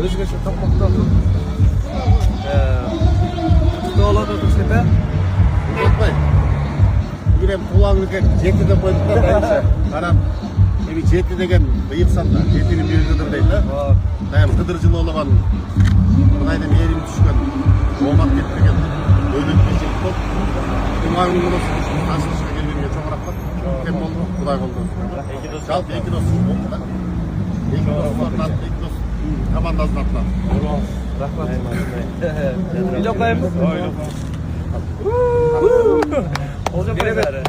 Özgeçe tapmaktan. Kutu olada tursun be. Unutmayın. Yine kulağını jeti de koyduk da bayımsa. Karam. Evi jeti degen bıyık sanda. Jetinin bir kıdır değil de. Dayım kıdırcılı olan. Burayda yerim düşken. Olmak ketmegen. Öyle bir şey top. Umarım bunu tasışa gelmeye çok rahat. Kim oldu? Kuday oldu. Şalk iki dost oldu da. İki dost var. İki dost. Kamandazın atlar. Rahmat. Video koyayım. Olacak böyle.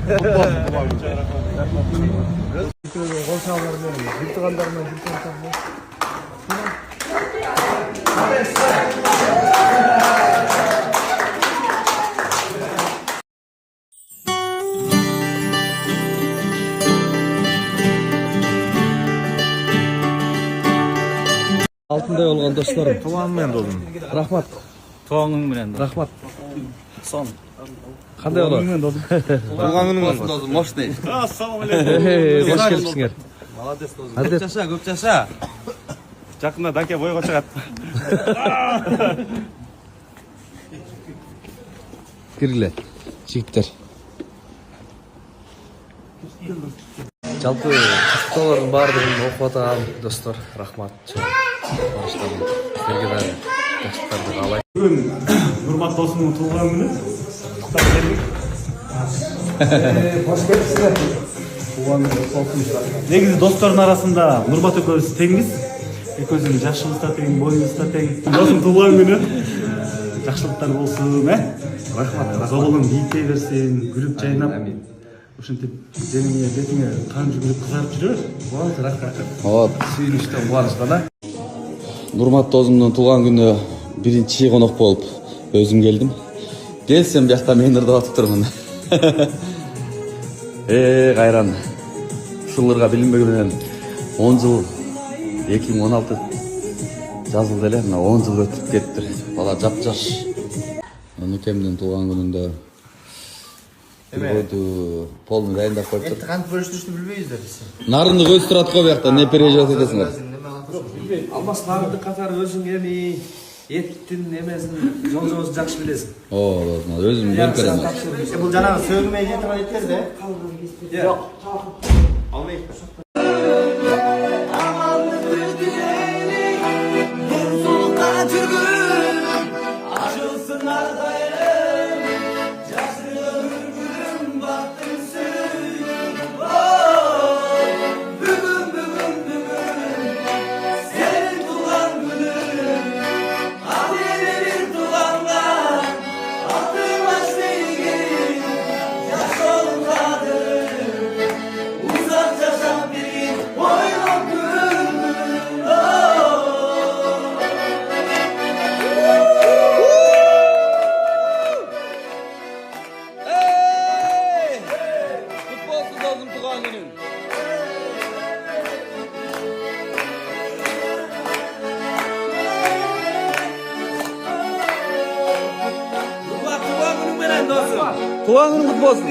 Altında olgan dostlarım. Tuğan men doldum. Rahmat. Tuğanın bilen. Rahmat. Son. Qanday olur? Tuğanın doldum. Moş değil. Assalamu alaykum. Hoş kelipsiңер. Молодец doldum. Köp çaşa. Жақында даңке бойға шығады. Киргиле. Жигиттер. Жалпы кыталардын баардыгын окуп атам достор. Рахмат. Баштан силерге да жакшылыктарды каалайм. Бүгін Нұрмат досымның туылған күні. Құттықтап келдік. Hoş келипсиздер. Негізі достардың арасында Нұрмат экөөбүз теңбиз. Экөөбүздүн жашыбыз да тең, боюбуз да тең. Досум туылған күні. Жакшылыктар болсун, Рахмат. Зоголуң ийиттей берсин, күлүп жайнап. Ушинтип денеңе, бетиңе кан жүгүрүп кызарып жүрө. Рахмат. Вот, сүйүнүчтөн кубанычта да. Нурмат досумдун туулган күнү биринчи конок болуп өзүм келдим. Келсем биякта мен ырдап атып турмун. Кайран. Ушуларга билинбегенен 10 жыл 2016 жазылды эле, 10 жыл өтүп кетти. Бала жапжаш. Нукемдин туулган күнүндө койду полный дайындап коюптур. Kanıt bölüştürüşünü bilmeyiz de biz. Нарынды көз турат го биякта, не переживать этесиңер? Алмаз нарды катары өзүң эми еттин эмесин жол-жобосун жакшы билесиң. Өзүм көрүп берем. Bu canavar sövmeye getiren etler de. Yok. Almayın. Tuğan günün kutlu olsun.